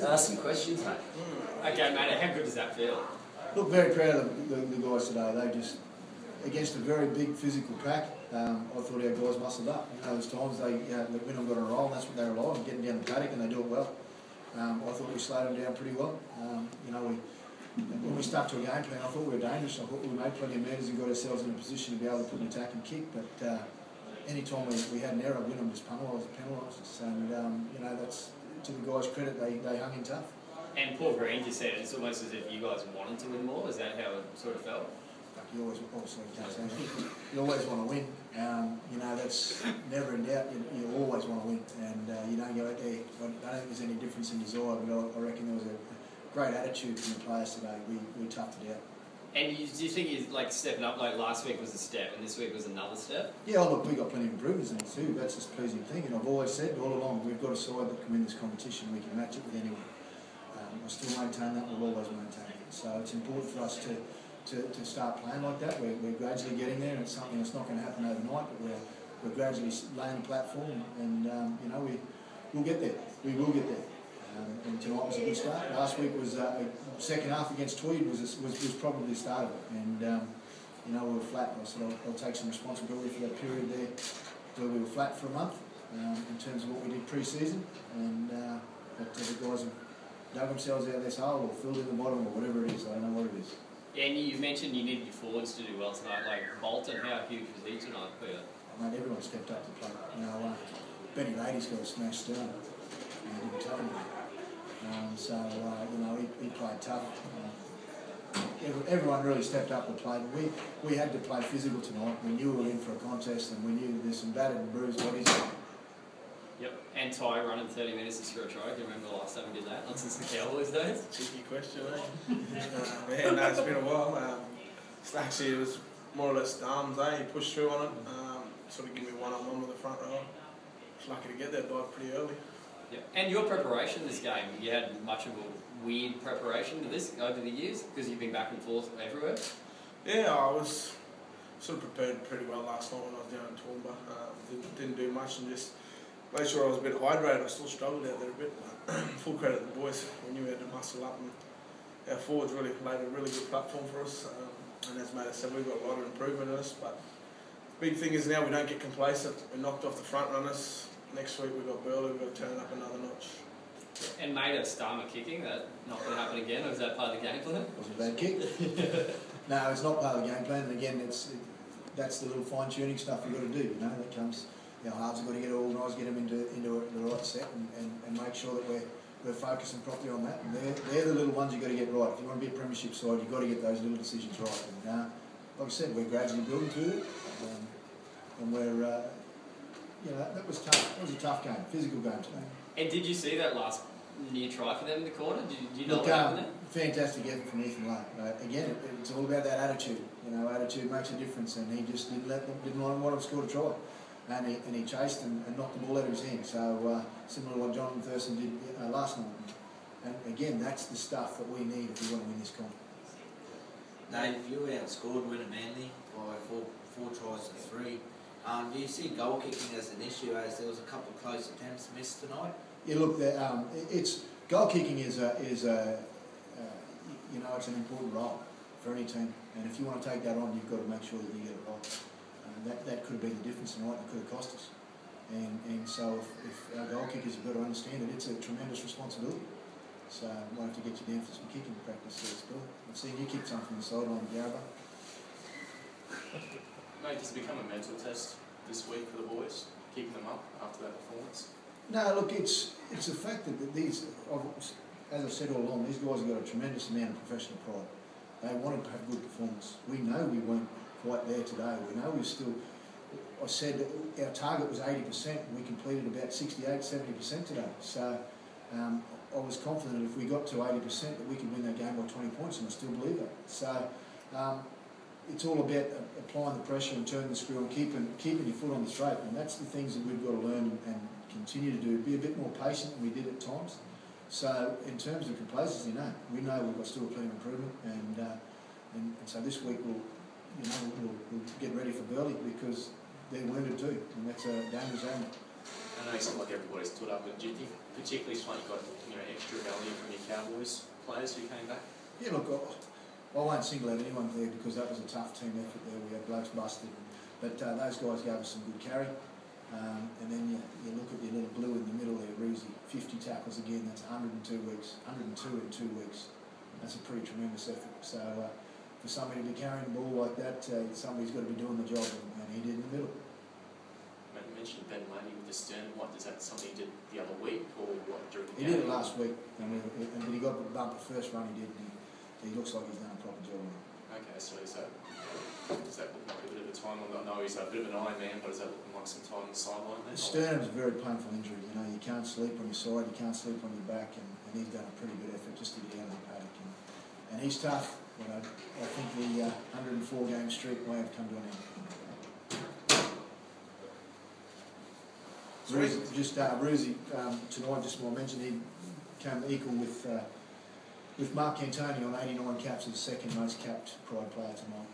Ask some questions, mate. Okay, mate, how good does that feel? Look, very proud of the guys today. They just, against a very big physical pack, I thought our guys muscled up. You know, there's times they, Wynnum got on a roll, and that's what they rely on, getting down the paddock, and they do it well. I thought we slowed them down pretty well. You know, when we stuck to a game plan, I thought we were dangerous. I thought we made plenty of metres and got ourselves in a position to be able to put an attack and kick. But any time we had an error, Wynnum just penalised us. And you know, that's to the guys' credit. They hung in tough. And Paul Green just said it's almost as if you guys wanted to win more. Is that how it sort of felt? You always, obviously, you always want to win. You know, that's never in doubt. You always want to win, and you don't go out there. I don't think there's any difference in desire, but I reckon there was a great attitude from the players today. We toughed it out. And do you think he's like stepping up? Like last week was a step, and this week was another step. Yeah, look, we got plenty of improvements in it too. That's a pleasing thing, and I've always said all along, we've got a side that can win this competition. We can match it with anyone. I still maintain that. We'll always maintain it. So it's important for us to start playing like that. We're gradually getting there, and it's something that's not going to happen overnight, but we're gradually laying the platform, and you know, we'll get there. We will get there. And tonight was a good start. Last week was second half against Tweed was probably the start of it, and you know, we were flat. I said I'll take some responsibility for that period there where we were flat for a month in terms of what we did pre-season, and but the guys have dug themselves out of this hole or filled in the bottom or whatever it is. I don't know what it is. Yeah, and you mentioned you needed your forwards to do well tonight. Like Bolton, how huge was he tonight for you? Mate, everyone stepped up to play. You know, Benny Lady's got a smash stern. Didn't tell him. So you know, he played tough. Everyone really stepped up and played. We had to play physical tonight. We knew we were in for a contest, and we knew there's some battered and bruised bodies. Yep, and Ty running 30 minutes to score a try. Do you remember the last time we did that? Not since the Cowboys days. Cheeky question, eh? Yeah, no, it's been a while. Actually, it was more or less arms, eh? He pushed through on it. Sort of give me one-on-one with the front row. Was lucky to get there, dive pretty early. Yep. And your preparation this game, you had much of a weird preparation to this over the years because you've been back and forth everywhere? Yeah, I was sort of prepared pretty well last night when I was down in Toowoomba. Didn't do much and just made sure I was a bit hydrated. I still struggled out there a bit. Full credit to the boys. We knew we had to muscle up, and our forwards really laid a really good platform for us. And as Matt said, we've got a lot of improvement in us. But the big thing is now we don't get complacent. We're knocked off the front runners. Next week we've got Burley. We've got to turn up another notch. And made a Starmer kicking. That not going to happen again, or is that part of the game plan? It was a bad kick. No, it's not part of the game plan. And again, that's the little fine tuning stuff we've got to do. You know, that comes. You know, halves have got to get organised, get them into the right set, and make sure that we're focusing properly on that. And they're the little ones you've got to get right. If you want to be a premiership side, you've got to get those little decisions right. And like I said, we're gradually building to it, and we're. You know, that was tough. It was a tough game, physical game today. And did you see that last near try for them in the corner? Did you know what happened there? Fantastic effort from Ethan Lane. Again, it's all about that attitude. You know, attitude makes a difference, and he just didn't want them to score a try. And he chased and knocked the ball out of his hand. So similar to what Jonathan Thurston did last night. And again, that's the stuff that we need if we want to win this comp. Dave, you outscored Wynnum-Manly by four tries to 3. Do you see goal kicking as an issue, as there was a couple of close attempts missed tonight? Yeah, look, it's goal kicking is you know, it's an important role for any team, and if you want to take that on, you've got to make sure that you get it right. That could have been the difference tonight. It could have cost us, and so if our goal kickers have got to understand it, it's a tremendous responsibility. So we'll have to get you down for some kicking practice, Bill. I've seen you kick something from the sideline, Garba. Mate, does it become a mental test this week for the boys, keeping them up after that performance? No, look, it's the fact that these, as I've said all along, these guys have got a tremendous amount of professional pride. They wanted to have good performance. We know we weren't quite there today. We know we're still. I said our target was 80%, and we completed about 68, 70% today. So I was confident if we got to 80% that we could win that game by 20 points, and I still believe that. So. It's all about applying the pressure and turning the screw and keeping your foot on the straight, and that's the things that we've got to learn and continue to do. Be a bit more patient than we did at times. So in terms of complacency, we know we've got still plenty of improvement, and so this week we'll get ready for Burley because they're wounded too, and that's a dangerous element. know you said like everybody's stood up, but do you think particularly something you got extra value from your Cowboys players who came back? Yeah, look, I won't single out anyone there because that was a tough team effort there. We had blokes busted, but those guys gave us some good carry. And then you look at your little blue in the middle there, Roosie, 50 tackles again. That's 102 weeks, 102 in 2 weeks. That's a pretty tremendous effort. So for somebody to be carrying the ball like that, somebody's got to be doing the job, and he did in the middle. You mentioned Ben Maiden with the sternum. What, is that something he did the other week or what during the He game? did it last week, but he got the bump the first run he did, and he looks like he's done a proper job on it. Okay, so is that looking like a bit of a time on? I know he's a bit of an Iron Man, but is that looking like some time on the sideline then? The sternum's a very painful injury. You can't sleep on your side, you can't sleep on your back, and he's done a pretty good effort just to get out of the paddock. And he's tough. I think the 104 game streak may have come to an end. Roosie, tonight, just want to mention, he came equal with Mark Cantoni on 89 caps as the second most capped Pride player tonight.